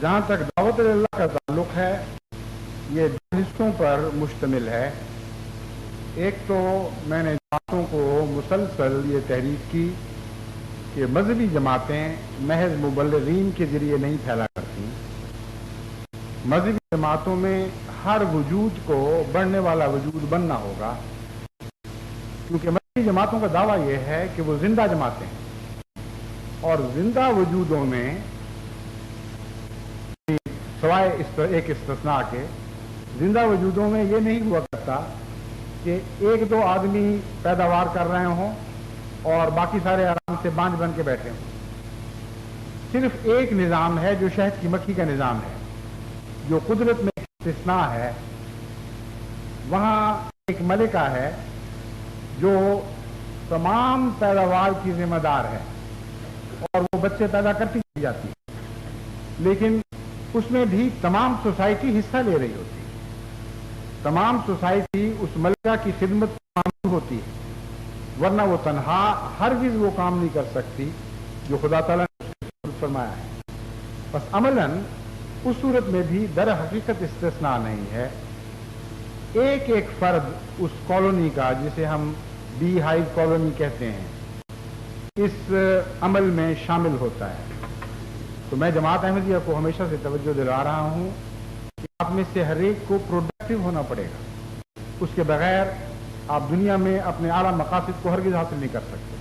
جہاں تک دعوت اللہ کا تعلق ہے یہ دو حصوں پر مشتمل ہے. ایک تو میں نے جماعتوں کو مسلسل یہ تحریک کی کہ مذہبی جماعتیں محض مبلغین کے ذریعے نہیں پھیلا کرتی. مذہبی جماعتوں میں ہر وجود کو بڑھنے والا وجود بننا ہوگا، کیونکہ مذہبی جماعتوں کا دعویٰ یہ ہے کہ وہ زندہ جماعتیں ہیں، اور زندہ وجودوں میں سوائے ایک استثناء کے زندہ وجودوں میں یہ نہیں ہوا کرتا کہ ایک دو آدمی پیداوار کر رہے ہوں اور باقی سارے آرام سے بانجھ بن کے بیٹھے ہوں. صرف ایک نظام ہے جو شہد کی مکھی کا نظام ہے، جو قدرت میں استثناء ہے. وہاں ایک ملکہ ہے جو تمام پیداوار کی ذمہ دار ہے اور وہ بچے پیدا کرتی جاتی ہے، لیکن اس میں بھی تمام سوسائٹی حصہ لے رہی ہوتی ہے. تمام سوسائٹی اس ملکہ کی خدمت معمول ہوتی ہے، ورنہ وہ تنہا ہرگز وہ کام نہیں کر سکتی جو خدا تعالیٰ نے فرمایا ہے. بس عملاً اس صورت میں بھی در حقیقت استثناء نہیں ہے. ایک ایک فرد اس کالونی کا، جسے ہم بی ہائیو کالونی کہتے ہیں، اس عمل میں شامل ہوتا ہے. تو میں جماعت احمدیہ کو ہمیشہ سے توجہ دلا رہا ہوں کہ آپ میں سے ہر ایک کو پروڈکٹیو ہونا پڑے گا. اس کے بغیر آپ دنیا میں اپنے اعلیٰ مقاصد کو ہرگز حاصل نہیں کر سکتے.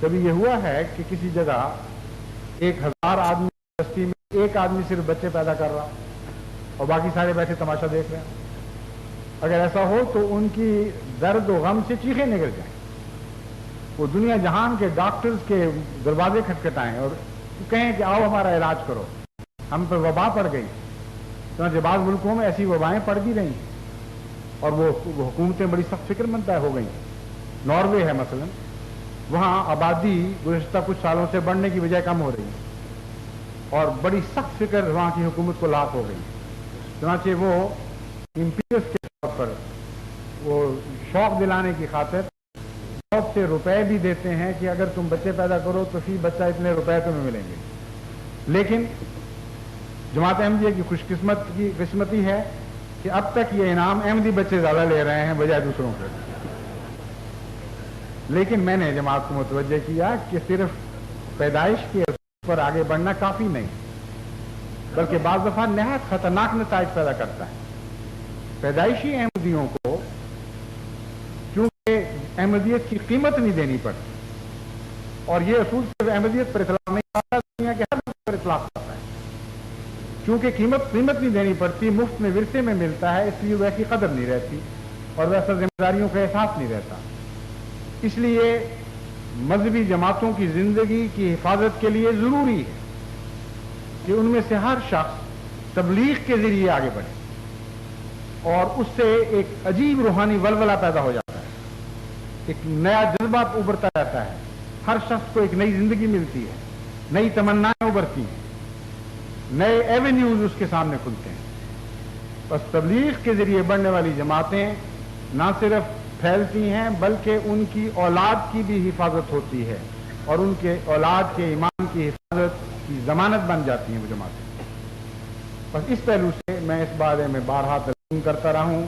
کبھی یہ ہوا ہے کہ کسی جگہ 1000 آدمی بستی میں ایک آدمی صرف بچے پیدا کر رہا اور باقی سارے بیٹھے تماشا دیکھ رہے ہیں؟ اگر ایسا ہو تو ان کی درد و غم سے چیخیں نکل جائیں. وہ دنیا جہان کے ڈاکٹرز کے دروازے کھٹکھٹائیں اور کہیں کہ آؤ ہمارا علاج کرو، ہم پر وبا پڑ گئی. چنانچہ بعض ملکوں میں ایسی وبائیں پڑ بھی رہی ہیں اور وہ حکومتیں بڑی سخت فکر مند ہو گئی. ناروے ہے مثلا، وہاں آبادی گزشتہ کچھ سالوں سے بڑھنے کی بجائے کم ہو رہی ہے اور بڑی سخت فکر وہاں کی حکومت کو لاحق ہو گئی. چنانچہ وہ امپیریس کے طور پر وہ شوق دلانے کی خاطر بہت سے روپے بھی دیتے ہیں کہ اگر تم بچے پیدا کرو تو فی بچہ اتنے روپے تمہیں ملیں گے. لیکن جماعت احمدیہ کی خوش قسمتی ہے کہ اب تک یہ انعام احمدی بچے زیادہ لے رہے ہیں بجائے دوسروں کے. لیکن میں نے جماعت کو متوجہ کیا کہ صرف پیدائش کے پر آگے بڑھنا کافی نہیں، بلکہ بعض دفعہ نہایت خطرناک نتائج پیدا کرتا ہے. پیدائشی احمدیوں کو چونکہ احمدیت کی قیمت نہیں دینی پڑتی، اور یہ اصول صرف احمدیت پر اطلاق نہیں آتا، دنیا کے ہر پر اطلاق آتا ہے. چونکہ قیمت نہیں دینی پڑتی، مفت میں ورثے میں ملتا ہے، اس لیے ویسی قدر نہیں رہتی اور ویسا ذمہ داریوں کا احساس نہیں رہتا. اس لیے مذہبی جماعتوں کی زندگی کی حفاظت کے لیے ضروری ہے کہ ان میں سے ہر شخص تبلیغ کے ذریعے آگے بڑھے، اور اس سے ایک عجیب روحانی ولولہ پیدا ہو جاتا ہے، ایک نیا جذبہ ابھرتا رہتا ہے. ہر شخص کو ایک نئی زندگی ملتی ہے، نئی تمنائیں ابھرتی ہیں، نئے ایونیوز اس کے سامنے کھلتے ہیں. بس تبلیغ کے ذریعے بڑھنے والی جماعتیں نہ صرف پھیلتی ہیں بلکہ ان کی اولاد کی بھی حفاظت ہوتی ہے، اور ان کے اولاد کے ایمان کی حفاظت کی ضمانت بن جاتی ہیں وہ جماعتیں. بس اس پہلو سے میں اس بارے میں بارہا تلقین کرتا رہا ہوں